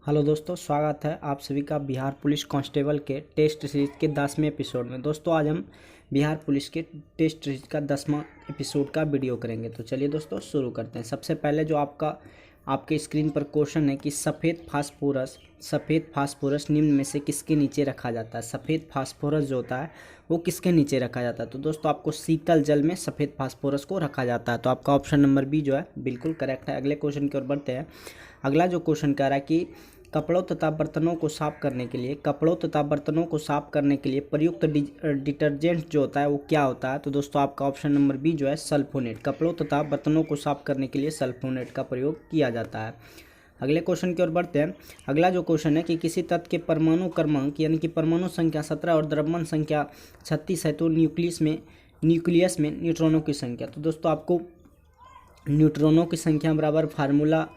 Hello दोस्तों, स्वागत है आप सभी का बिहार पुलिस कांस्टेबल के टेस्ट सीरीज के 10वें एपिसोड में। दोस्तों आज हम बिहार पुलिस के टेस्ट सीरीज का 10वां एपिसोड का वीडियो करेंगे। तो चलिए दोस्तों शुरू करते हैं। सबसे पहले जो आपके स्क्रीन पर क्वेश्चन है कि सफ़ेद फास्फोरस निम्न में से किसके नीचे रखा जाता है। सफ़ेद फास्फोरस जो होता है वो किसके नीचे रखा जाता है। तो दोस्तों आपको शीतल जल में सफ़ेद फास्फोरस को रखा जाता है। तो आपका ऑप्शन नंबर बी जो है बिल्कुल करेक्ट है। अगले क्वेश्चन की ओर बढ़ते हैं। अगला जो क्वेश्चन कह रहा है कि कपड़ों तथा बर्तनों को साफ करने के लिए प्रयुक्त डिटर्जेंट जो होता है वो क्या होता है। तो दोस्तों आपका ऑप्शन नंबर बी जो है सल्फोनेट। कपड़ों तथा बर्तनों को साफ करने के लिए सल्फोनेट का प्रयोग किया जाता है। अगले क्वेश्चन की ओर बढ़ते हैं। अगला जो क्वेश्चन है कि किसी तत्व के परमाणु क्रमांक यानी कि परमाणु संख्या 17 और द्रव्यमान संख्या 36 है तो न्यूक्लियस में न्यूट्रॉनों की संख्या। तो दोस्तों आपको न्यूट्रॉनों की संख्या बराबर फार्मूला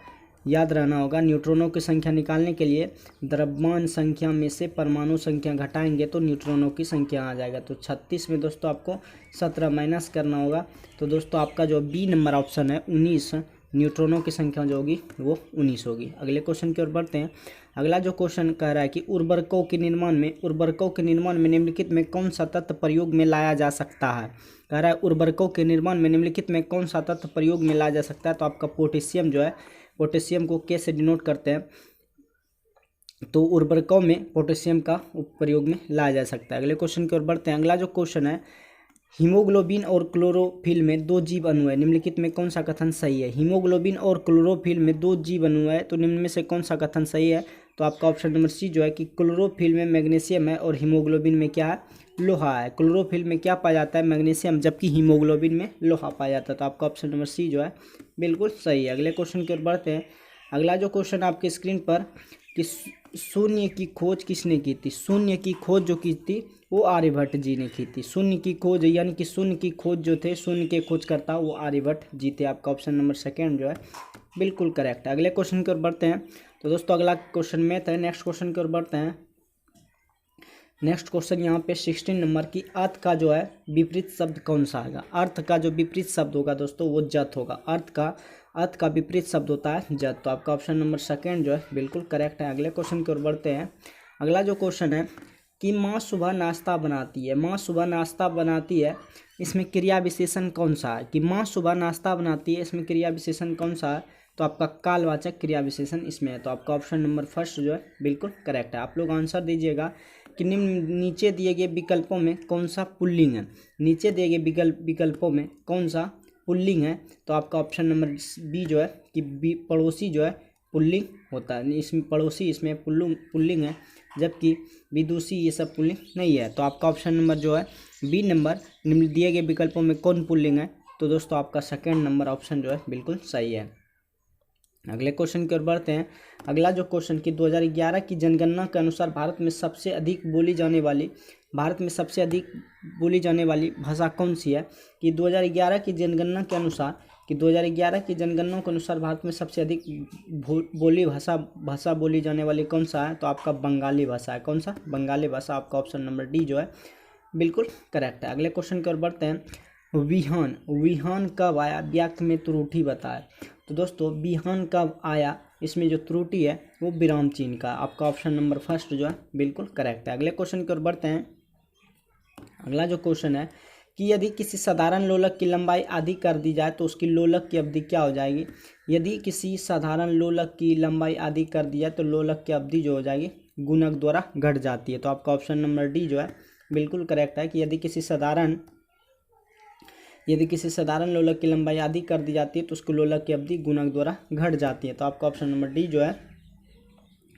याद रहना होगा। न्यूट्रॉनों की संख्या निकालने के लिए द्रव्यमान संख्या में से परमाणु संख्या घटाएंगे तो न्यूट्रॉनों की संख्या आ जाएगा। तो 36 में दोस्तों आपको 17 माइनस करना होगा। तो दोस्तों आपका जो बी नंबर ऑप्शन है 19, न्यूट्रॉनों की संख्या जो होगी वो 19 होगी। अगले क्वेश्चन की ओर बढ़ते हैं। अगला जो क्वेश्चन कह रहा है कि उर्वरकों के निर्माण में निम्नलिखित में कौन सा तत्व प्रयोग में लाया जा सकता है। कह रहा है उर्वरकों के निर्माण में निम्नलिखित में कौन सा तत्व प्रयोग में लाया जा सकता है। तो आपका पोटेशियम जो है, पोटेशियम को के से डिनोट करते हैं, तो उर्वरकों में पोटेशियम का प्रयोग में लाया जा सकता है। अगले क्वेश्चन की ओर बढ़ते हैं। अगला जो क्वेश्चन है, हीमोग्लोबिन और क्लोरोफिल में दो जीव अणु है, निम्नलिखित में कौन सा कथन सही है। हीमोग्लोबिन और क्लोरोफिल में दो जीव अणु है तो निम्न में से कौन सा कथन सही है। तो आपका ऑप्शन नंबर सी जो है कि क्लोरोफिल में मैग्नीशियम है और हीमोग्लोबिन में क्या है, लोहा है। क्लोरोफिल में क्या पाया जाता है, मैग्नीशियम, जबकि हीमोग्लोबिन में लोहा पाया जाता है। तो आपका ऑप्शन नंबर सी जो है बिल्कुल सही है। अगले क्वेश्चन की ओर बढ़ते हैं। अगला जो क्वेश्चन आपके स्क्रीन पर कि शून्य की खोज किसने की थी। शून्य की खोज जो की थी वो आर्यभट्ट जी ने की थी। शून्य की खोज यानी कि शून्य की खोज जो थे, शून्य के खोज करता वो आर्यभट्ट जी थे। आपका ऑप्शन नंबर सेकेंड जो है बिल्कुल करेक्ट है। अगले क्वेश्चन की ओर बढ़ते हैं। तो दोस्तों अगला क्वेश्चन मैथ है। नेक्स्ट क्वेश्चन की ओर बढ़ते हैं। नेक्स्ट क्वेश्चन यहाँ पे 16 नंबर की अर्थ का जो है विपरीत शब्द कौन सा आएगा। अर्थ का जो विपरीत शब्द होगा दोस्तों वो जत होगा। अर्थ का विपरीत शब्द होता है जत। तो आपका ऑप्शन नंबर सेकेंड जो है बिल्कुल करेक्ट है। अगले क्वेश्चन की ओर बढ़ते हैं। अगला जो क्वेश्चन है कि माँ सुबह नाश्ता बनाती है, इसमें क्रिया विशेषण कौन सा है। कि माँ सुबह नाश्ता बनाती है, इसमें क्रिया विशेषण कौन सा है। तो आपका कालवाचक क्रिया विशेषण इसमें है। तो आपका ऑप्शन नंबर फर्स्ट जो है बिल्कुल करेक्ट है। आप लोग आंसर दीजिएगा कि नीचे दिए गए विकल्पों में कौन सा पुल्लिंग है। नीचे दिए गए विकल्पों में कौन सा पुल्लिंग है। तो आपका ऑप्शन नंबर बी जो है कि पड़ोसी जो है पुल्लिंग होता है। इसमें पड़ोसी इसमें पुल्लिंग है, जबकि विदुषी ये सब पुल्लिंग नहीं है। तो आपका ऑप्शन नंबर जो है बी नंबर, निम्न दिए गए विकल्पों में कौन पुल्लिंग है। तो दोस्तों आपका सेकेंड नंबर ऑप्शन जो है बिल्कुल सही है। अगले क्वेश्चन की ओर बढ़ते हैं। अगला जो क्वेश्चन की 2011 की जनगणना के अनुसार भारत में सबसे अधिक बोली जाने वाली भाषा कौन सी है। कि 2011 की जनगणना के अनुसार भारत में सबसे अधिक भाषा बोली जाने वाली कौन सा है। तो आपका बंगाली भाषा है। कौन सा, बंगाली भाषा। आपका ऑप्शन नंबर डी जो है बिल्कुल करेक्ट है। अगले क्वेश्चन की ओर बढ़ते हैं। विहान कब आया, वाक्य में त्रुटि बताए। तो दोस्तों विहान कब आया, इसमें जो त्रुटि है वो विराम चिन्ह का। आपका ऑप्शन नंबर फर्स्ट जो है बिल्कुल करेक्ट है। अगले क्वेश्चन की ओर बढ़ते हैं। अगला जो क्वेश्चन है कि यदि किसी साधारण लोलक की लंबाई आधी कर दी जाए तो उसकी लोलक की अवधि क्या हो जाएगी। यदि किसी साधारण लोलक की लंबाई आधी कर दी जाए तो लोलक की अवधि जो हो जाएगी गुणक द्वारा घट जाती है। तो आपका ऑप्शन नंबर डी जो है बिल्कुल करेक्ट है कि यदि किसी साधारण लोलक की लंबाई आधी कर दी जाती है तो उसको लोलक की अवधि गुणक द्वारा घट जाती है। तो आपका ऑप्शन नंबर डी जो है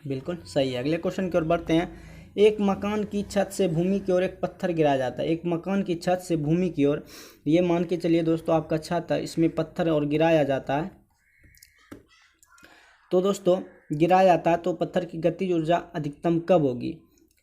बिल्कुल सही है। अगले क्वेश्चन की ओर बढ़ते हैं। एक मकान की छत से भूमि की ओर एक पत्थर गिराया जाता है। एक मकान की छत से भूमि की ओर, ये मान के चलिए दोस्तों आपका छत है, इसमें पत्थर और गिराया जाता है। तो दोस्तों गिराया जाता है तो पत्थर की गतिज ऊर्जा अधिकतम कब होगी।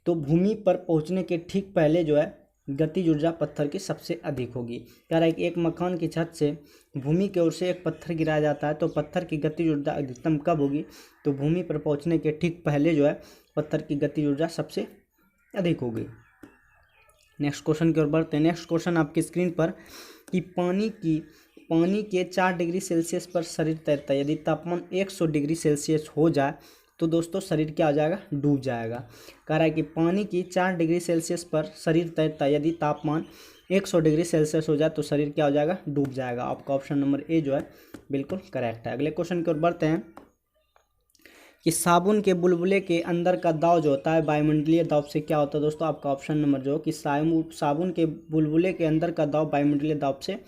तो भूमि पर पहुंचने के ठीक पहले जो है गतिज ऊर्जा पत्थर की सबसे अधिक होगी। कह रहा है कि एक मकान की छत से भूमि की ओर से एक पत्थर गिराया जाता है तो पत्थर की गतिज ऊर्जा अधिकतम कब होगी। तो भूमि पर पहुंचने के ठीक पहले जो है पत्थर की गतिज ऊर्जा सबसे अधिक होगी। नेक्स्ट क्वेश्चन की ओर बढ़ते हैं। नेक्स्ट क्वेश्चन आपकी स्क्रीन पर कि पानी के 4 डिग्री सेल्सियस पर शरीर तैरता है। यदि तापमान 100 डिग्री सेल्सियस हो जाए तो दोस्तों शरीर क्या हो जाएगा, डूब जाएगा। कह रहा है कि पानी की 4 डिग्री सेल्सियस पर शरीर तैरता है, यदि तापमान 100 डिग्री सेल्सियस हो जाए तो शरीर क्या हो जाएगा, डूब जाएगा। आपका ऑप्शन नंबर ए जो है बिल्कुल करेक्ट है। अगले क्वेश्चन की ओर बढ़ते हैं कि साबुन के बुलबुले के अंदर का दाब जो होता है वायुमंडलीय दाब से क्या होता है दोस्तों। आपका ऑप्शन नंबर जो कि साबुन के बुलबुले के अंदर का दाब वायुमंडलीय दाब से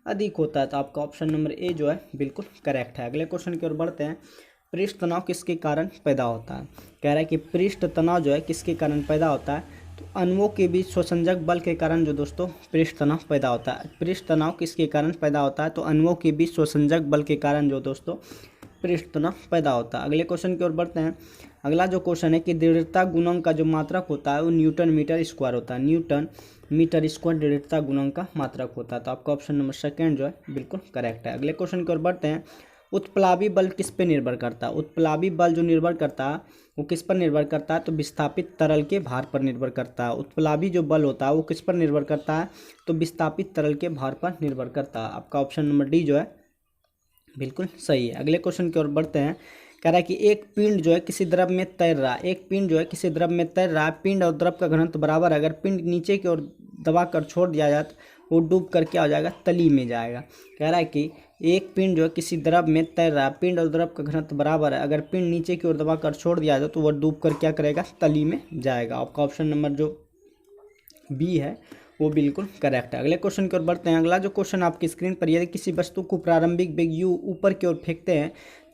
अधिक होता है, तो आपका ऑप्शन नंबर ए जो है बिल्कुल करेक्ट है। अगले क्वेश्चन की ओर बढ़ते हैं, पृष्ठ तनाव किसके कारण पैदा होता है। कह रहा है कि पृष्ठ तनाव जो है किसके कारण पैदा होता है, तो अणुओं के बीच स्वसंजक बल के कारण जो दोस्तों पृष्ठ तनाव पैदा होता है। पृष्ठ तनाव किसके कारण पैदा होता है, तो अणुओं के बीच स्वसंजक बल के कारण जो दोस्तों पृष्ठ तनाव पैदा होता है। अगले क्वेश्चन की ओर बढ़ते हैं। अगला जो क्वेश्चन है कि दृढ़ता गुणांक का जो मात्रक होता है वो न्यूटन मीटर स्क्वायर होता है। न्यूटन मीटर स्क्वायर दृढ़ता गुणांक का मात्रक होता है, तो आपका ऑप्शन नंबर सेकंड जो है बिल्कुल करेक्ट है। अगले क्वेश्चन की ओर बढ़ते हैं, उत्प्लावी बल किस पे निर्भर करता है। उत्प्लावी बल जो निर्भर करता है वो किस पर निर्भर करता है, तो विस्थापित तरल के भार पर निर्भर करता है। उत्प्लावी जो बल होता है वो किस पर निर्भर करता है, तो विस्थापित तरल के भार पर निर्भर करता है। आपका ऑप्शन नंबर डी जो है बिल्कुल सही है। अगले क्वेश्चन की ओर बढ़ते हैं। कह रहा है कि एक पिंड जो है किसी द्रव में तैर रहा है, एक पिंड जो है किसी द्रव में तैर रहा है, पिंड और द्रव का घनत्व बराबर है। अगर पिंड नीचे की ओर दबा कर छोड़ दिया जाए तो वो डूब कर क्या हो जाएगा, तली में जाएगा। कह रहा है कि एक पिंड जो है किसी द्रव में तैर रहा है, पिंड और द्रव का घनत्व बराबर है, अगर पिंड नीचे की ओर दबा कर छोड़ दिया जाए तो वह डूब कर क्या करेगा, तली में जाएगा। आपका ऑप्शन नंबर जो बी है वो बिल्कुल करेक्ट है। अगले क्वेश्चन की ओर बढ़ते हैं। अगला जो क्वेश्चन आपकी स्क्रीन पर, यदि किसी वस्तु को प्रारंभिक वेग u ऊपर की ओर फेंकते हैं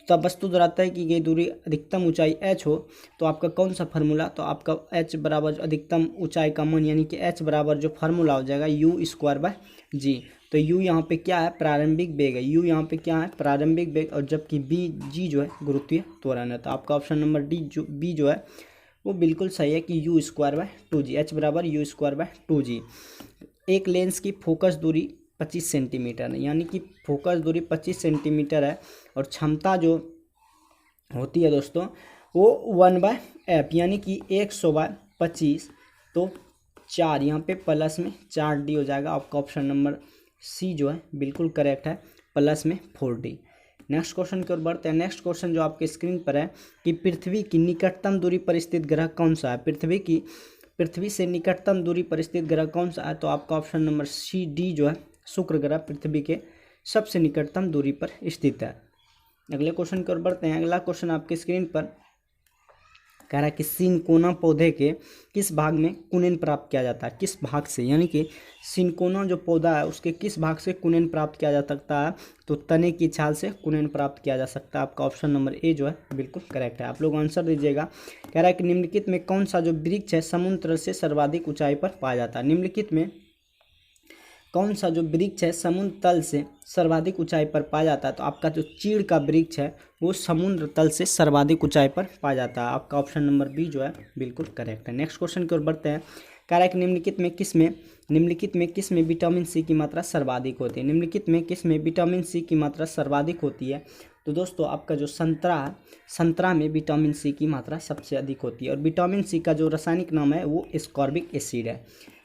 तब वस्तु द्वारा तय की गई दूरी अधिकतम ऊंचाई h हो, तो आपका कौन सा फार्मूला, तो आपका h बराबर अधिकतम ऊंचाई का मान यानी कि h बराबर जो फार्मूला हो जाएगा u स्क्वायर बाय जी। तो u यहाँ पे क्या है, प्रारंभिक वेग है। u यहाँ पे क्या है, प्रारंभिक वेग, और जबकि g जो है गुरुत्वीय त्वरण है। तो आपका ऑप्शन नंबर बी जो है वो बिल्कुल सही है कि u square by 2g, h बराबर u स्क्वायर बाय 2g। एक लेंस की फोकस दूरी 25 सेंटीमीटर है, यानी कि फोकस दूरी 25 सेंटीमीटर है, और क्षमता जो होती है दोस्तों वो 1/f यानी कि 100/25, तो 4 यहाँ पे प्लस में 4d हो जाएगा। आपका ऑप्शन नंबर सी जो है बिल्कुल करेक्ट है, प्लस में 4d। नेक्स्ट क्वेश्चन की ओर बढ़ते हैं। नेक्स्ट क्वेश्चन जो आपके स्क्रीन पर है कि पृथ्वी की निकटतम दूरी पर स्थित ग्रह कौन सा है। पृथ्वी से निकटतम दूरी पर स्थित ग्रह कौन सा है, तो आपका ऑप्शन नंबर सी डी जो है शुक्र ग्रह पृथ्वी के सबसे निकटतम दूरी पर स्थित है। अगले क्वेश्चन की ओर बढ़ते हैं। अगला क्वेश्चन आपके स्क्रीन पर कह रहा है कि सिनकोना पौधे के किस भाग में कुनेन प्राप्त किया जाता है, किस भाग से, यानी कि सिनकोना जो पौधा है उसके किस भाग से कुनेन प्राप्त किया जा सकता है, तो तने की छाल से कुनेन प्राप्त किया जा सकता है। आपका ऑप्शन नंबर ए जो है बिल्कुल करेक्ट है। आप लोग आंसर दीजिएगा। कह रहा है कि निम्नलिखित में कौन सा जो वृक्ष है समुद्र से सर्वाधिक ऊंचाई पर पाया जाता है। निम्नलिखित में कौन सा जो वृक्ष है समुद्र तल से सर्वाधिक ऊंचाई पर पाया जाता है, तो आपका जो चीड़ का वृक्ष है वो समुद्र तल से सर्वाधिक ऊंचाई पर पाया जाता है। आपका ऑप्शन नंबर बी जो है बिल्कुल करेक्ट है। नेक्स्ट क्वेश्चन की ओर बढ़ते हैं। कह रहा है कि निम्नलिखित में किस में विटामिन सी की मात्रा सर्वाधिक होती है। निम्नलिखित में किस में विटामिन सी की मात्रा सर्वाधिक होती है, तो दोस्तों आपका जो संतरा में विटामिन सी की मात्रा सबसे अधिक होती है, और विटामिन सी का जो रासायनिक नाम है वो एस्कॉर्बिक एसिड है।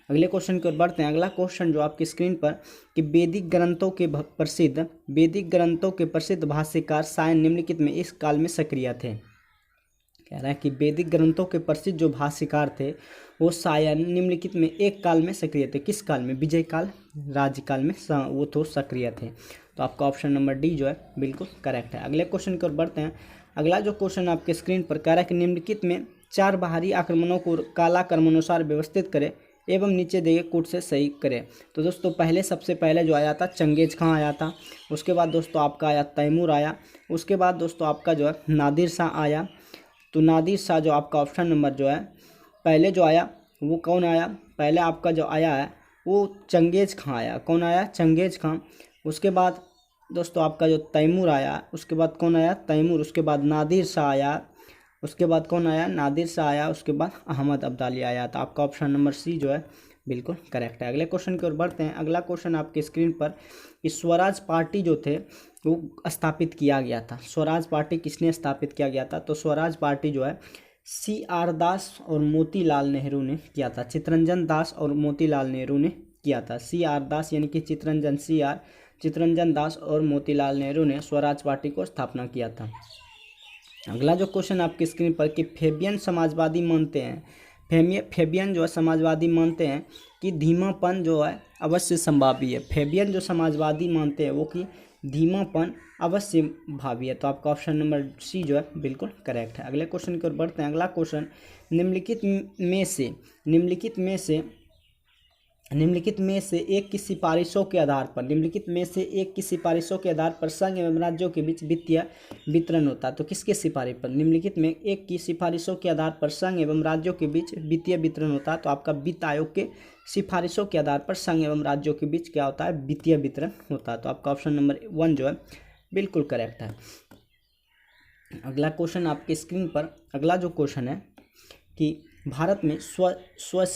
अगले क्वेश्चन की ओर बढ़ते हैं। अगला क्वेश्चन जो आपकी स्क्रीन पर कि वैदिक ग्रंथों के प्रसिद्ध भाष्यकार सायन निम्नलिखित में इस काल में सक्रिय थे। कह रहा है कि वैदिक ग्रंथों के प्रसिद्ध जो भाष्यकार थे वो सायन निम्नलिखित में एक काल में सक्रिय थे। किस काल में, विजय काल, राज्यकाल में वो तो सक्रिय थे। तो आपका ऑप्शन नंबर डी जो है बिल्कुल करेक्ट है। अगले क्वेश्चन की ओर बढ़ते हैं। अगला जो क्वेश्चन आपके स्क्रीन पर कह रहा है कि निम्नलिखित में 4 बाहरी आक्रमणों को कालाक्रमानुसार व्यवस्थित करें एवं नीचे दिए कूट से सही करें। तो दोस्तों सबसे पहले जो आया था चंगेज खां आया था, उसके बाद दोस्तों आपका आया तैमूर आया, उसके बाद दोस्तों आपका जो है नादिर शाह आया। तो नादिर शाह जो आपका ऑप्शन नंबर जो है पहले जो आया वो कौन आया, पहले आपका जो आया है वो चंगेज खां आया। कौन आया, चंगेज खां। उसके बाद दोस्तों आपका जो तैमूर आया, उसके बाद कौन आया, तैमूर। उसके बाद नादिर शाह आया, उसके बाद कौन आया, नादिर शाह आया। उसके बाद अहमद अब्दाली आया। तो आपका ऑप्शन नंबर सी जो है बिल्कुल करेक्ट है। अगले क्वेश्चन की ओर बढ़ते हैं। अगला क्वेश्चन आपके स्क्रीन पर कि स्वराज पार्टी जो थे वो स्थापित किया गया था। स्वराज पार्टी किसने स्थापित किया गया था, तो स्वराज पार्टी जो है CR दास और मोतीलाल नेहरू ने किया था। चितरंजन दास और मोतीलाल नेहरू ने किया था। CR दास यानी कि चितरंजन दास और मोतीलाल नेहरू ने स्वराज पार्टी को स्थापना किया था। अगला जो क्वेश्चन आपकी स्क्रीन पर कि फेबियन समाजवादी मानते हैं, फेबियन जो है समाजवादी मानते हैं कि धीमापन जो है अवश्य संभावी है। फेबियन जो समाजवादी मानते हैं वो कि धीमापन अवश्य भावी है। तो आपका ऑप्शन नंबर सी जो है बिल्कुल करेक्ट है। अगले क्वेश्चन की ओर बढ़ते हैं। अगला क्वेश्चन निम्नलिखित में से एक की सिफारिशों के आधार पर संघ एवं राज्यों के बीच वित्तीय वितरण होता है। तो किसके सिफारिश पर? निम्नलिखित में एक की सिफारिशों के आधार पर संघ एवं राज्यों के बीच वित्तीय वितरण होता है। तो आपका वित्त आयोग के सिफारिशों के आधार पर संघ एवं राज्यों के बीच क्या होता है? वित्तीय वितरण होता है। तो आपका ऑप्शन नंबर 1 जो है बिल्कुल करेक्ट है। अगला क्वेश्चन आपके स्क्रीन पर, अगला जो क्वेश्चन है कि भारत में स्वसंपोषित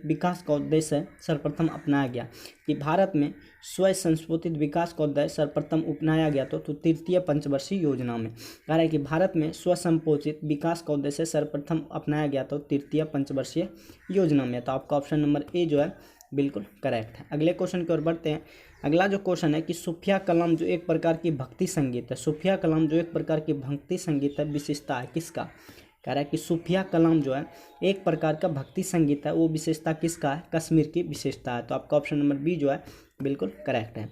विकास का उद्देश्य सर्वप्रथम अपनाया गया, कि भारत में स्वसंपोषित विकास का उद्देश्य सर्वप्रथम अपनाया गया तो तृतीय पंचवर्षीय योजना में। कह रहा है कि भारत में स्वसंपोषित विकास का उद्देश्य सर्वप्रथम अपनाया गया तो तृतीय पंचवर्षीय योजना में। तो आपका ऑप्शन नंबर ए जो है बिल्कुल करेक्ट है। अगले क्वेश्चन की ओर बढ़ते हैं। अगला जो क्वेश्चन है कि सूफिया कलाम जो एक प्रकार की भक्ति संगीत है, सूफिया कलाम जो एक प्रकार की भक्ति संगीत है, विशेषता है किसका? कह रहा है कि सूफिया कलाम जो है एक प्रकार का भक्ति संगीत है, वो विशेषता किसका है? कश्मीर की विशेषता है। तो आपका ऑप्शन नंबर बी जो है बिल्कुल करेक्ट है।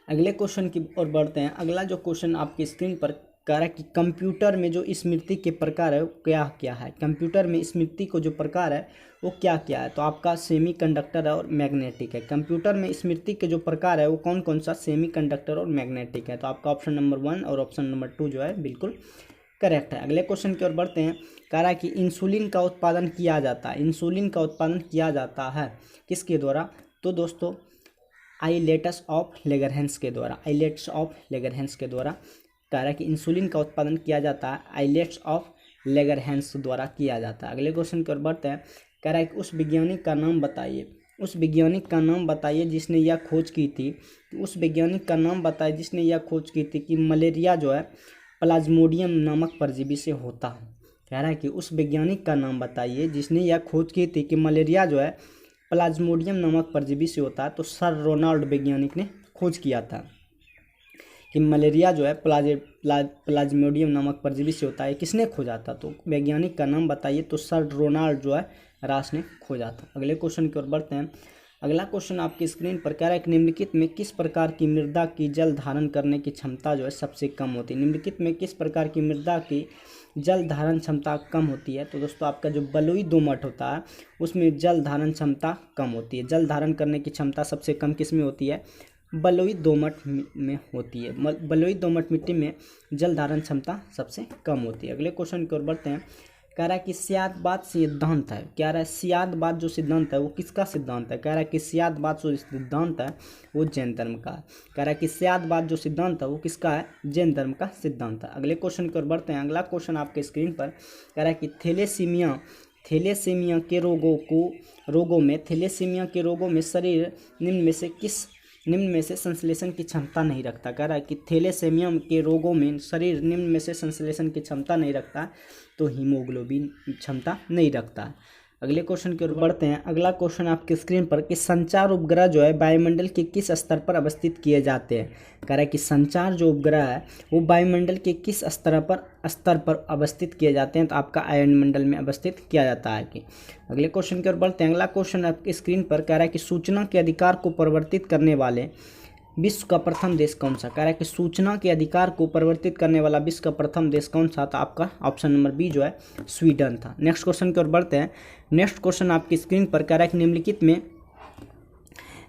अगले क्वेश्चन की ओर बढ़ते हैं। अगला जो क्वेश्चन आपकी स्क्रीन पर कह रहा है कि कंप्यूटर में जो स्मृति के प्रकार है वो क्या क्या है? कंप्यूटर में स्मृति को जो प्रकार है वो क्या क्या है? तो आपका सेमी कंडक्टर है और मैग्नेटिक है। कंप्यूटर में स्मृति के जो प्रकार है वो कौन कौन सा? सेमी कंडक्टर और मैग्नेटिक है। तो आपका ऑप्शन नंबर 1 और ऑप्शन नंबर 2 जो है बिल्कुल करेक्ट है। अगले क्वेश्चन की ओर बढ़ते हैं। कह रहा है कि इंसुलिन का उत्पादन किया जाता है, इंसुलिन का उत्पादन किया जाता है किसके द्वारा? तो दोस्तों आइलेट्स ऑफ लेगरहैंस के द्वारा, आइलेट्स ऑफ लेगरहैंस के द्वारा कह रहा है कि इंसुलिन का उत्पादन किया जाता है आइलेट्स ऑफ लेगरहैंस द्वारा किया जाता है। अगले क्वेश्चन की ओर बढ़ते हैं। कह रहा है कि उस वैज्ञानिक का नाम बताइए, उस वैज्ञानिक का नाम बताइए जिसने यह खोज की थी, उस वैज्ञानिक का नाम बताइए जिसने यह खोज की थी कि मलेरिया जो है प्लाज्मोडियम नामक परजीवी से होता है। कह रहा है कि उस वैज्ञानिक का नाम बताइए जिसने यह खोज की थी कि मलेरिया जो है प्लाज्मोडियम नामक परजीवी से होता है। तो सर रोनाल्ड वैज्ञानिक ने खोज किया था कि मलेरिया जो है प्लाज्मोडियम नामक परजीवी से होता है। किसने खोजा था? तो वैज्ञानिक का नाम बताइए। तो सर रोनाल्ड जो है रास ने खोजा था। अगले क्वेश्चन की ओर बढ़ते हैं। अगला क्वेश्चन आपकी स्क्रीन पर कह रहा है कि निम्नलिखित में किस प्रकार की मृदा की जल धारण करने की क्षमता जो है सबसे कम होती है? निम्नलिखित में किस प्रकार की मृदा की जल धारण क्षमता कम होती है? तो दोस्तों आपका जो बलुई दोमट होता है उसमें जल धारण क्षमता कम होती है। जल धारण करने की क्षमता सबसे कम किस में होती है? बलुई दोमट में होती है। बलुई दोमट मिट्टी में जल धारण क्षमता सबसे कम होती है। अगले क्वेश्चन की ओर बढ़ते हैं। कह रहा है कि सियादबाद सिद्धांत है, कह रहा है सियादबाद जो सिद्धांत है वो किसका सिद्धांत है? कह रहा है कि सियादबाद जो सिद्धांत है वो जैन धर्म का है। कह रहा है कि सियादबाद जो सिद्धांत है वो किसका है? जैन धर्म का सिद्धांत है। अगले क्वेश्चन की ओर बढ़ते हैं। अगला क्वेश्चन आपके स्क्रीन पर कह रहा है कि थैलेसीमिया के रोगों में शरीर निम्न में से संश्लेषण की क्षमता नहीं रखता। कह रहा है कि थैलेसीमिया के रोगों में शरीर निम्न में से संश्लेषण की क्षमता नहीं रखता, तो हीमोग्लोबिन क्षमता नहीं रखता। अगले क्वेश्चन की ओर बढ़ते हैं। अगला क्वेश्चन आपके स्क्रीन पर कि संचार उपग्रह जो है वायुमंडल के किस स्तर पर अवस्थित किए जाते हैं? कह रहा है कि संचार जो उपग्रह है वो वायुमंडल के किस स्तर पर अवस्थित किए जाते हैं? तो आपका आयनमंडल में अवस्थित किया जाता है कि। अगले क्वेश्चन की ओर बढ़ते हैं। अगला क्वेश्चन आपके स्क्रीन पर कह रहा है कि सूचना के अधिकार को परिवर्तित करने वाले विश्व का प्रथम देश कौन सा? कह रहा है कि सूचना के अधिकार को परिवर्तित करने वाला विश्व का प्रथम देश कौन सा था? आपका ऑप्शन नंबर बी जो है स्वीडन था। नेक्स्ट क्वेश्चन की ओर बढ़ते हैं। नेक्स्ट क्वेश्चन आपकी स्क्रीन पर कह रहा है कि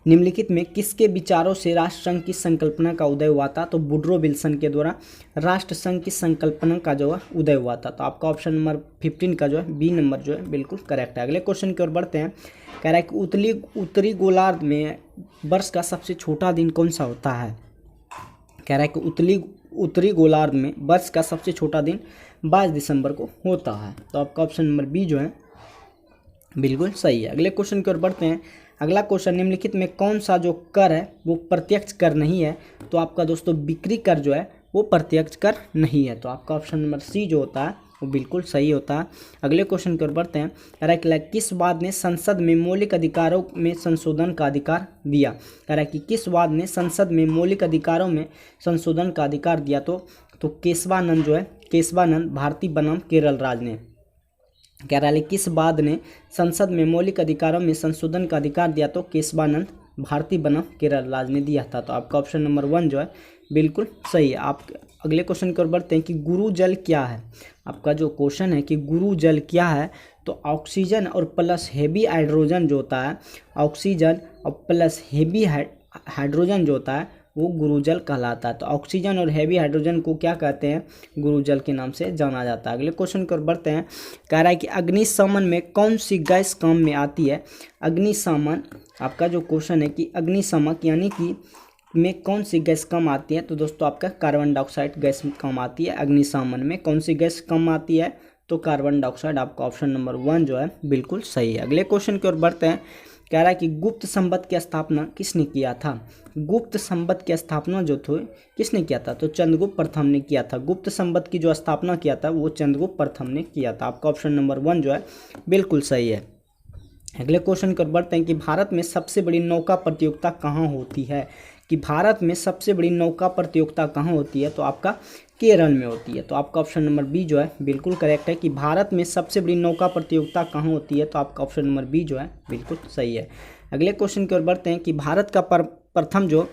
निम्नलिखित में किसके विचारों से राष्ट्रसंघ की संकल्पना का उदय हुआ था? तो वुड्रो विल्सन के द्वारा राष्ट्रसंघ की संकल्पना का जो है उदय हुआ था। तो आपका ऑप्शन नंबर 15 का जो है बी नंबर जो है बिल्कुल करेक्ट है। अगले क्वेश्चन की ओर बढ़ते हैं। कह रहा है कि उत्तरी गोलार्ध में वर्ष का सबसे छोटा दिन कौन सा होता है? कह रहा है कि उत्तरी गोलार्ध में वर्ष का सबसे छोटा दिन 22 दिसंबर को होता है। तो आपका ऑप्शन नंबर बी जो है बिल्कुल सही है। अगले क्वेश्चन की ओर बढ़ते हैं। अगला क्वेश्चन निम्नलिखित में कौन सा जो कर है वो प्रत्यक्ष कर नहीं है? तो आपका दोस्तों बिक्री कर जो है वो प्रत्यक्ष कर नहीं है। तो आपका ऑप्शन नंबर सी जो होता है वो बिल्कुल सही होता है। अगले क्वेश्चन की ओर बढ़ते हैं। कह रहा है कि किस वाद ने संसद में मौलिक अधिकारों में संशोधन का अधिकार दिया? कह रहा है कि किस वाद ने संसद में मौलिक अधिकारों में संशोधन का अधिकार दिया? तो तो केशवानंद जो है, केशवानंद भारतीय बनाम केरल राज ने, कह रहा है किस वाद ने संसद में मौलिक अधिकारों में संशोधन का अधिकार दिया, तो केशवानंद भारतीय बनाम केरल राज ने दिया था। तो आपका ऑप्शन नंबर 1 जो है बिल्कुल सही है। आप अगले क्वेश्चन की ओर बढ़ते हैं कि गुरु जल क्या है। आपका जो क्वेश्चन है कि गुरु जल क्या है, तो ऑक्सीजन और प्लस हेवी हाइड्रोजन जो होता है, ऑक्सीजन और प्लस हेवी हाइड्रोजन जो होता है वो गुरुजल कहलाता है। तो ऑक्सीजन और हेवी हाइड्रोजन को क्या कहते हैं, गुरुजल के नाम से जाना जाता है। अगले क्वेश्चन की ओर बढ़ते हैं, कह रहा है कि अग्निशमन में कौन सी गैस काम में आती है। अग्निशमन, आपका जो क्वेश्चन है कि अग्निशमक यानी कि में कौन सी गैस कम आती है, तो दोस्तों आपका कार्बन डाइऑक्साइड गैस कम आती है। अग्निशमन में कौन सी गैस कम आती है, तो कार्बन डाइऑक्साइड। आपका ऑप्शन नंबर 1 जो है बिल्कुल सही है। अगले क्वेश्चन की ओर बढ़ते हैं, कह रहा है कि गुप्त संवत की स्थापना किसने किया था। गुप्त संवत की स्थापना जो थी किसने किया था, तो चंद्रगुप्त प्रथम ने किया था। गुप्त संवत की जो स्थापना किया था वो चंद्रगुप्त प्रथम ने किया था। आपका ऑप्शन नंबर 1 जो है बिल्कुल सही है। अगले क्वेश्चन की ओर बढ़ते हैं कि भारत में सबसे बड़ी नौका प्रतियोगिता कहाँ होती है, कि भारत में सबसे बड़ी नौका प्रतियोगिता कहाँ होती है, तो आपका केरल में होती है। तो आपका ऑप्शन नंबर बी जो है बिल्कुल करेक्ट है कि भारत में सबसे बड़ी नौका प्रतियोगिता कहाँ होती है, तो आपका ऑप्शन नंबर बी जो है बिल्कुल सही है। अगले क्वेश्चन की ओर बढ़ते हैं कि भारत का प्रथम जो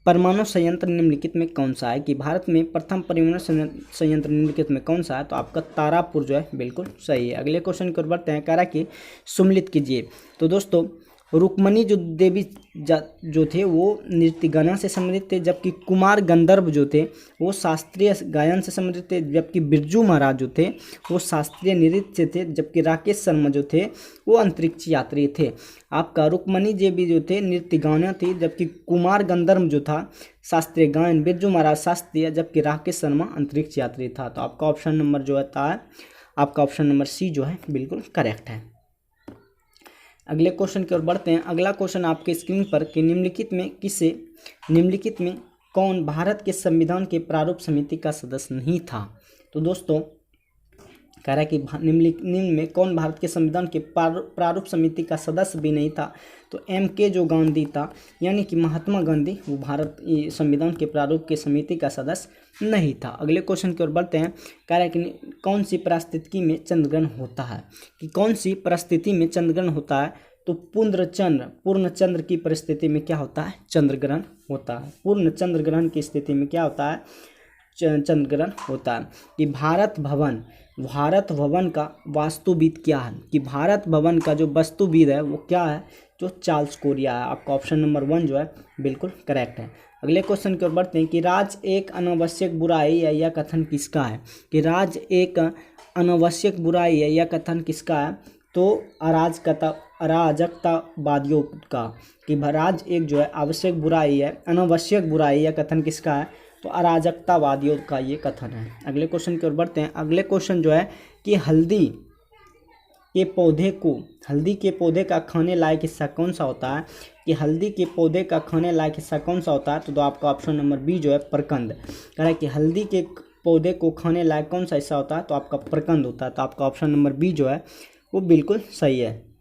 परमाणु संयंत्र निम्नलिखित में कौन सा है, कि भारत में प्रथम परमाणु संयंत्र निम्नलिखित में कौन सा है, तो आपका तारापुर जो है बिल्कुल सही है। अगले क्वेश्चन की ओर बढ़ते हैं, कह रहा है कि सुम्मिलित कीजिए। तो दोस्तों रुक्मणी जो देवी जो थे वो नृत्य गाना से संबंधित थे, जबकि कुमार गंधर्व जो थे वो शास्त्रीय गायन से संबंधित थे, जबकि बिरजू महाराज जो थे वो शास्त्रीय नृत्य थे, जबकि राकेश शर्मा जो थे वो अंतरिक्ष यात्री थे। आपका रुक्मणी देवी जो थे नृत्य गाना थी, जबकि कुमार गंधर्व जो था शास्त्रीय गायन, बिरजू महाराज शास्त्रीय, जबकि राकेश शर्मा अंतरिक्ष यात्री था। तो आपका ऑप्शन नंबर जो है आपका ऑप्शन नंबर सी जो है बिल्कुल करेक्ट है। अगले क्वेश्चन की ओर बढ़ते हैं। अगला क्वेश्चन आपके स्क्रीन पर कि निम्नलिखित में कौन भारत के संविधान के प्रारूप समिति का सदस्य नहीं था। तो दोस्तों कह रहा है कि निम्न में कौन भारत के संविधान के प्रारूप समिति का सदस्य भी नहीं था, तो MK जो गांधी था यानी कि महात्मा गांधी, वो भारत संविधान के प्रारूप के समिति का सदस्य नहीं था। अगले क्वेश्चन की ओर बढ़ते हैं, कह रहा है कि कौन सी परिस्थिति में चंद्रग्रहण होता है, कि कौन सी परिस्थिति में चंद्रग्रहण होता है, तो पूर्ण चंद्र की परिस्थिति में क्या होता है, चंद्रग्रहण होता है। पूर्ण चंद्रग्रहण की स्थिति में क्या होता है, चंद्रग्रहण होता है। कि भारत भवन का वास्तुविद क्या है, कि भारत भवन का जो वास्तुविद है वो क्या है, जो चार्ल्स कोरिया है। आपका ऑप्शन नंबर 1 जो है बिल्कुल करेक्ट है। अगले क्वेश्चन की ओर बढ़ते हैं कि राज एक अनावश्यक बुराई है, यह कथन किसका है, कि राज एक अनावश्यक बुराई है, यह कथन किसका है, तो अराजकतावादियों का। कि राज एक जो है आवश्यक बुराई है, अनावश्यक बुराई, यह कथन किसका है, तो अराजकतावादियों का ये कथन है। अगले क्वेश्चन की ओर बढ़ते हैं। अगले क्वेश्चन जो है कि हल्दी के पौधे का खाने लायक हिस्सा कौन सा होता है, कि हल्दी के पौधे का खाने लायक हिस्सा कौन सा होता है, तो आपका ऑप्शन नंबर बी जो है प्रकंद। कह रहा है कि हल्दी के पौधे को खाने लायक कौन सा हिस्सा होता है, तो आपका प्रकंद होता है। तो आपका ऑप्शन नंबर बी जो है वो बिल्कुल सही है।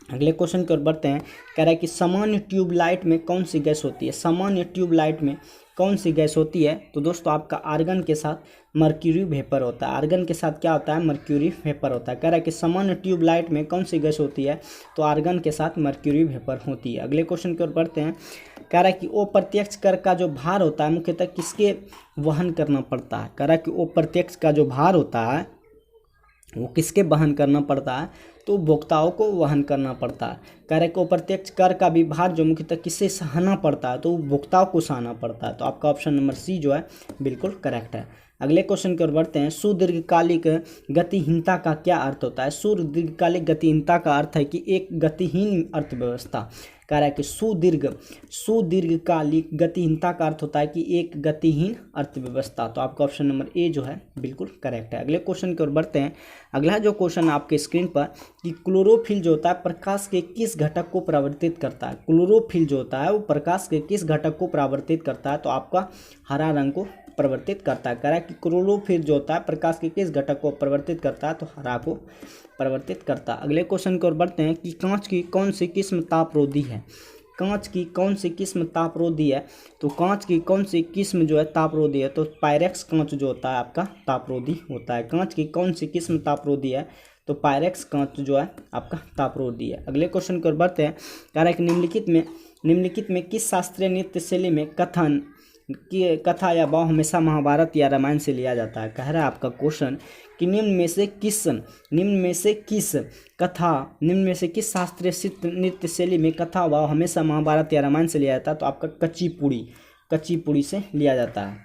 अगले क्वेश्चन की ओर बढ़ते हैं, कह रहा है कि सामान्य ट्यूबलाइट में कौन सी गैस होती है, सामान्य ट्यूबलाइट में कौन सी गैस होती है, तो दोस्तों आपका आर्गन के साथ मर्क्यूरी वेपर होता है। आर्गन के साथ क्या होता है, मर्क्यूरी वेपर होता है। कह रहा है कि सामान्य ट्यूबलाइट में कौन सी गैस होती है, तो आर्गन के साथ मर्क्यूरी वेपर होती है। अगले क्वेश्चन की ओर बढ़ते हैं, कह रहा है कि अप्रत्यक्ष कर का जो भार होता है मुख्यतः किसके वहन करना पड़ता है। कह रहा है कि अप्रत्यक्ष का जो भार होता है वो किसके वहन करना पड़ता है, तो उपभोक्ताओं को वहन करना पड़ता है। कह रहे कि अप्रत्यक्ष कर का भी भार जो मुख्यतः किससे सहना पड़ता है, तो उपभोक्ताओं को सहना पड़ता है। तो आपका ऑप्शन नंबर सी जो है बिल्कुल करेक्ट है। अगले क्वेश्चन की ओर बढ़ते हैं, सुदीर्घकालिक गतिहीनता का क्या अर्थ होता है। सुदीर्घकालिक गतिहीनता का अर्थ है कि एक गतिहीन अर्थव्यवस्था। कह रहा है कि सुदीर्घकालिक गतिहीनता का अर्थ होता है कि एक गतिहीन अर्थव्यवस्था। तो आपका ऑप्शन नंबर ए जो है बिल्कुल करेक्ट है। अगले क्वेश्चन की ओर बढ़ते हैं। अगला जो क्वेश्चन आपके स्क्रीन पर कि क्लोरोफिल जो होता है प्रकाश के किस घटक को परावर्तित करता है। क्लोरोफिल जो होता है वो प्रकाश के किस घटक को परावर्तित करता है, तो आपका हरा रंग को परिवर्तित करता है। कह रहा है कि क्लोरोफिल जो होता है प्रकाश के किस घटक को परिवर्तित करता है, तो हरा को परिवर्तित करता है। अगले क्वेश्चन की ओर बढ़ते हैं कि कांच की कौन सी किस्म तापरोधी है। कांच की कौन सी किस्म तापरोधी है? तो कांच की कौन सी किस्म जो है तापरोधी है? तो पायरेक्स कांच जो होता है आपका तापरोधी होता है। कांच की कौन सी किस्म तापरोधी है? तो पायरेक्स कांच जो है आपका तापरोधी है। अगले क्वेश्चन की ओर बढ़ते हैं। कह रहा है कि निम्नलिखित में किस शास्त्रीय नृत्य शैली में कथा या भाव हमेशा महाभारत या रामायण से लिया जाता है? कह रहा है आपका क्वेश्चन कि निम्न में से किस शास्त्रीय नृत्य शैली में कथा भाव हमेशा महाभारत या रामायण से लिया जाता है? तो आपका कच्चीपुड़ी से लिया जाता है।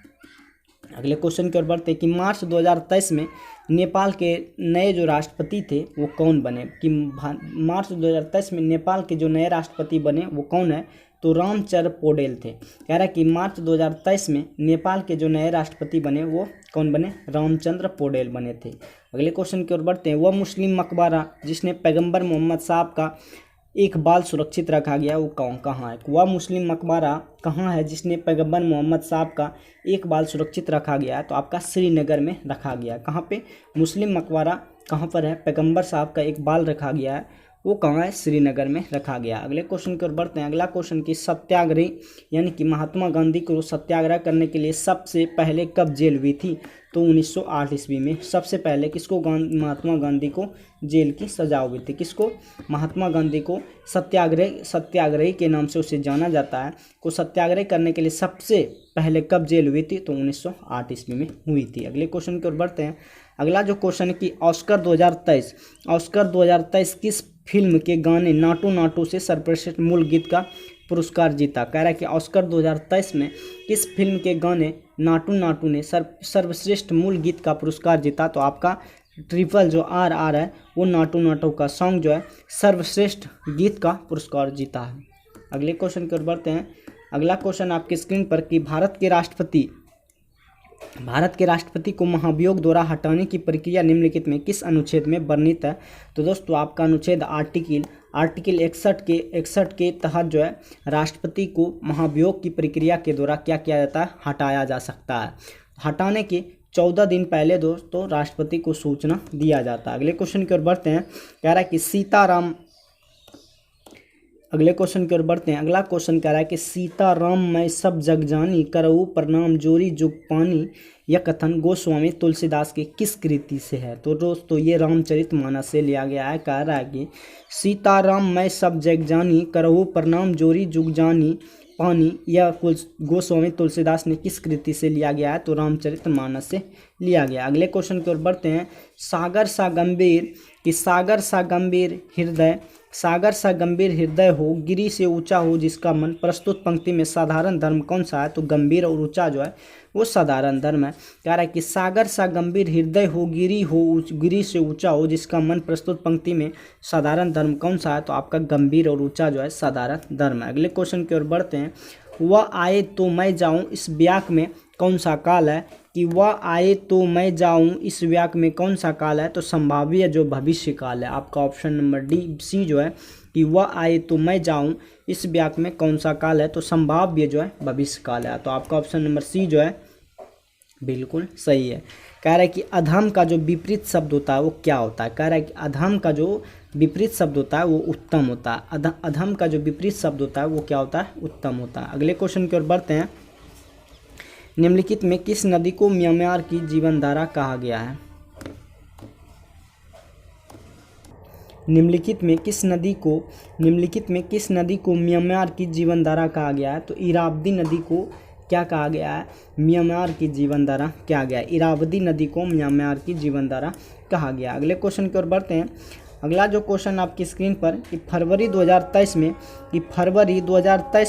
अगले क्वेश्चन की ओर बढ़ते हैं कि मार्च 2023 में नेपाल के नए जो राष्ट्रपति थे वो कौन बने? कि मार्च 2023 में नेपाल के जो नए राष्ट्रपति बने वो कौन है? तो रामचंद्र पौडेल थे। कह रहा है कि मार्च 2023 में नेपाल के जो नए राष्ट्रपति बने वो कौन बने? रामचंद्र पौडेल बने थे। अगले क्वेश्चन की ओर बढ़ते हैं। वह मुस्लिम मकबरा जिसने पैगंबर मोहम्मद साहब का एक बाल सुरक्षित रखा गया वो कहाँ है? वह मुस्लिम मकबरा कहाँ है जिसने पैगंबर मोहम्मद साहब का एक बाल सुरक्षित रखा गया है? तो आपका श्रीनगर में रखा गया। कहाँ पे मुस्लिम मकबरा कहाँ पर है? पैगंबर साहब का एक बाल रखा गया है, वो कहाँ है? श्रीनगर में रखा गया। अगले क्वेश्चन की ओर बढ़ते हैं। अगला क्वेश्चन की सत्याग्रही यानी कि महात्मा गांधी को सत्याग्रह करने के लिए सबसे पहले कब जेल हुई थी? तो 1908 ईस्वी में सबसे पहले किसको महात्मा गांधी को जेल की सजा हुई थी? किसको? महात्मा गांधी को सत्याग्रही के नाम से उसे जाना जाता है, को सत्याग्रह करने के लिए सबसे पहले कब जेल हुई थी? तो 1908 ईस्वी में हुई थी। अगले क्वेश्चन की ओर बढ़ते हैं। अगला जो क्वेश्चन है कि ऑस्कर 2023 किस फिल्म के गाने नाटू नाटू से सर्वश्रेष्ठ मूल गीत का पुरस्कार जीता? कह रहा है कि ऑस्कर 2023 में किस फिल्म के गाने नाटू नाटू ने सर्वश्रेष्ठ मूल गीत का पुरस्कार जीता? तो आपका ट्रिपल जो RR है वो नाटू नाटू का सॉन्ग जो है सर्वश्रेष्ठ गीत का पुरस्कार जीता है। अगले क्वेश्चन की ओर बढ़ते हैं। अगला क्वेश्चन आपकी स्क्रीन पर कि भारत के राष्ट्रपति को महाभियोग द्वारा हटाने की प्रक्रिया निम्नलिखित में किस अनुच्छेद में वर्णित है? तो दोस्तों आपका अनुच्छेद आर्टिकल 61 के तहत जो है राष्ट्रपति को महाभियोग की प्रक्रिया के द्वारा क्या किया जाता है? हटाया जा सकता है। हटाने के 14 दिन पहले दोस्तों राष्ट्रपति को सूचना दिया जाता है। अगले क्वेश्चन की ओर बढ़ते हैं। कह रहा है कि अगले क्वेश्चन की ओर बढ़ते हैं। अगला क्वेश्चन कह रहा है कि सीताराम मैं सब जग जानी करऊ प्रणाम जोरी जुग पानी, यह कथन गोस्वामी तुलसीदास की किस कृति से है? तो दोस्तों ये रामचरितमानस से लिया गया है। कह रहा है कि सीताराम मैं सब जग जानी करऊ प्रणाम जोरी जुग जानी पानी, यह गोस्वामी तुलसीदास ने किस कृति से लिया गया है? तो रामचरितमानस से लिया गया। अगले क्वेश्चन की ओर बढ़ते हैं। सागर सा गंभीर हृदय हो गिरी से ऊंचा हो जिसका मन, प्रस्तुत पंक्ति में साधारण धर्म कौन सा है? तो गंभीर और ऊंचा जो है वो साधारण धर्म है। कह रहा है कि सागर सा गंभीर हृदय हो गिरी से ऊंचा हो जिसका मन, प्रस्तुत पंक्ति में साधारण धर्म कौन सा है? तो आपका गंभीर और ऊंचा जो है साधारण धर्म है। अगले क्वेश्चन की ओर बढ़ते हैं। वह आए तो मैं जाऊं इस वाक्य में कौन सा काल है? कि वह आए तो मैं जाऊं इस वाक्य में कौन सा काल है? तो संभाव्य जो भविष्य काल है। आपका ऑप्शन नंबर C जो है कि वह आए तो मैं जाऊं इस वाक्य में कौन सा काल है? तो संभाव्य जो है भविष्य काल है। तो आपका ऑप्शन नंबर C जो है बिल्कुल सही है। कह रहा है कि अधम का जो विपरीत शब्द होता है वो क्या होता है? कह रहा है कि अधम का जो विपरीत शब्द होता है वो उत्तम होता है। अधम का जो विपरीत शब्द होता है वो क्या होता है? उत्तम होता है। अगले क्वेश्चन की ओर बढ़ते हैं। निम्नलिखित में किस नदी को म्यांमार की जीवनधारा कहा गया है? निम्नलिखित में किस नदी को म्यांमार की जीवनधारा कहा गया है? तो इरावदी नदी को क्या कहा गया है? म्यांमार की जीवनधारा कहा गया है। इरावदी नदी को म्यांमार की जीवनधारा कहा गया। अगले क्वेश्चन की ओर बढ़ते हैं। अगला जो क्वेश्चन आपकी स्क्रीन पर कि फरवरी 2023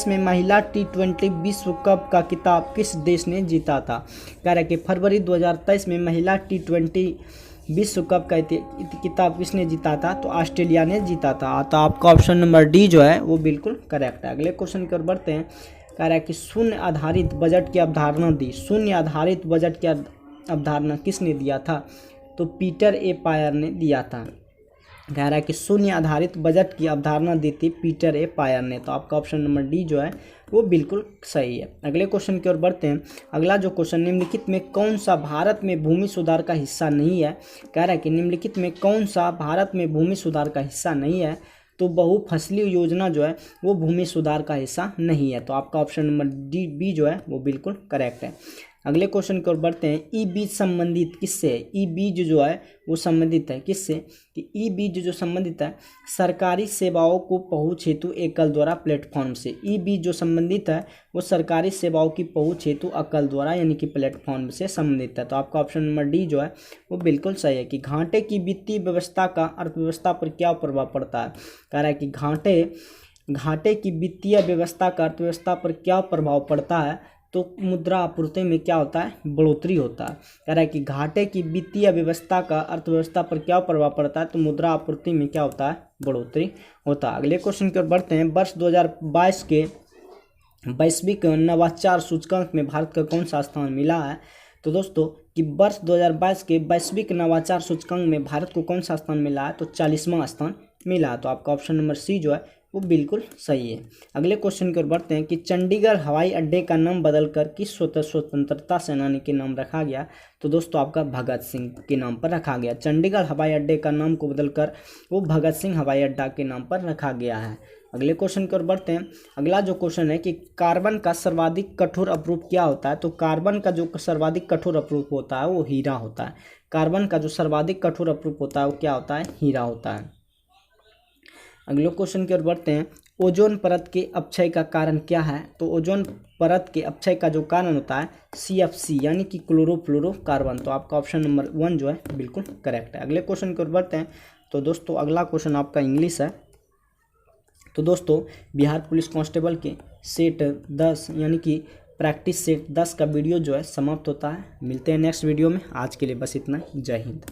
में महिला T20 विश्व कप का खिताब किस देश ने जीता था? कह रहा है कि फरवरी 2023 में महिला T20 विश्व कप का खिताब किसने जीता था? तो ऑस्ट्रेलिया ने जीता था। तो आपका ऑप्शन नंबर D जो है वो बिल्कुल करेक्ट है। अगले क्वेश्चन की ओर बढ़ते हैं। कह रहा है कि शून्य आधारित बजट की अवधारणा दी। शून्य आधारित बजट की अवधारणा किसने दिया था? तो पीटर ए पायर ने दिया था। कह रहा है कि शून्य आधारित बजट की अवधारणा दी थी पीटर ए पायर ने। तो आपका ऑप्शन नंबर D जो है वो बिल्कुल सही है। अगले क्वेश्चन की ओर बढ़ते हैं। अगला जो क्वेश्चन, निम्नलिखित में कौन सा भारत में भूमि सुधार का हिस्सा नहीं है? कह रहा है कि निम्नलिखित में कौन सा भारत में भूमि सुधार का हिस्सा नहीं है? तो बहुफसली योजना जो है वो भूमि सुधार का हिस्सा नहीं है। तो आपका ऑप्शन नंबर डी बी जो है वो बिल्कुल करेक्ट है। अगले क्वेश्चन की ओर बढ़ते हैं। ई बीज संबंधित किससे है? ई बीज जो है वो संबंधित है किससे? कि ई बीज जो संबंधित है सरकारी सेवाओं को पहुंच हेतु एकल द्वारा प्लेटफॉर्म से। ई बीज जो संबंधित है वो सरकारी सेवाओं की पहुंच हेतु एकल द्वारा यानी कि प्लेटफॉर्म से संबंधित है। तो आपका ऑप्शन नंबर डी जो है वो बिल्कुल सही है। कि घाटे की वित्तीय व्यवस्था का अर्थव्यवस्था पर क्या प्रभाव पड़ता है? कह रहा है कि घाटे की वित्तीय व्यवस्था का अर्थव्यवस्था पर क्या प्रभाव पड़ता है? तो मुद्रा आपूर्ति में क्या होता है? बढ़ोतरी होता है। कह रहा है कि घाटे की वित्तीय व्यवस्था का अर्थव्यवस्था पर क्या प्रभाव पड़ता है? तो मुद्रा आपूर्ति में क्या होता है? बढ़ोतरी होता है। अगले क्वेश्चन की ओर बढ़ते हैं। वर्ष 2022 के वैश्विक नवाचार सूचकांक में भारत का कौन सा स्थान मिला है? तो दोस्तों कि वर्ष 2022 के वैश्विक नवाचार सूचकांक में भारत को कौन सा स्थान मिला है? तो 40वां स्थान मिला है। तो आपका ऑप्शन नंबर सी जो है वो बिल्कुल सही है। अगले क्वेश्चन की ओर बढ़ते हैं। कि चंडीगढ़ हवाई अड्डे का नाम बदलकर किस स्वतंत्रता सेनानी के नाम रखा गया? तो दोस्तों आपका भगत सिंह के नाम पर रखा गया। चंडीगढ़ हवाई अड्डे का नाम को बदलकर वो भगत सिंह हवाई अड्डा के नाम पर रखा गया है। अगले क्वेश्चन की ओर बढ़ते हैं। अगला जो क्वेश्चन है कि कार्बन का सर्वाधिक कठोर अपरूप क्या होता है? तो कार्बन का जो सर्वाधिक कठोर अपरूप होता है वो हीरा होता है। कार्बन का जो सर्वाधिक कठोर अपरूप होता है वो क्या होता है? हीरा होता है। अगले क्वेश्चन की ओर बढ़ते हैं। ओजोन परत के अपक्षय का कारण क्या है? तो ओजोन परत के अपक्षय का जो कारण होता है CFC यानी कि क्लोरोफ्लोरोकार्बन। तो आपका ऑप्शन नंबर 1 जो है बिल्कुल करेक्ट है। अगले क्वेश्चन की ओर बढ़ते हैं। तो दोस्तों अगला क्वेश्चन आपका इंग्लिश है। तो दोस्तों बिहार पुलिस कांस्टेबल के सेट 10 यानी कि प्रैक्टिस सेट 10 का वीडियो जो है समाप्त होता है। मिलते हैं नेक्स्ट वीडियो में। आज के लिए बस इतना। जय हिंद।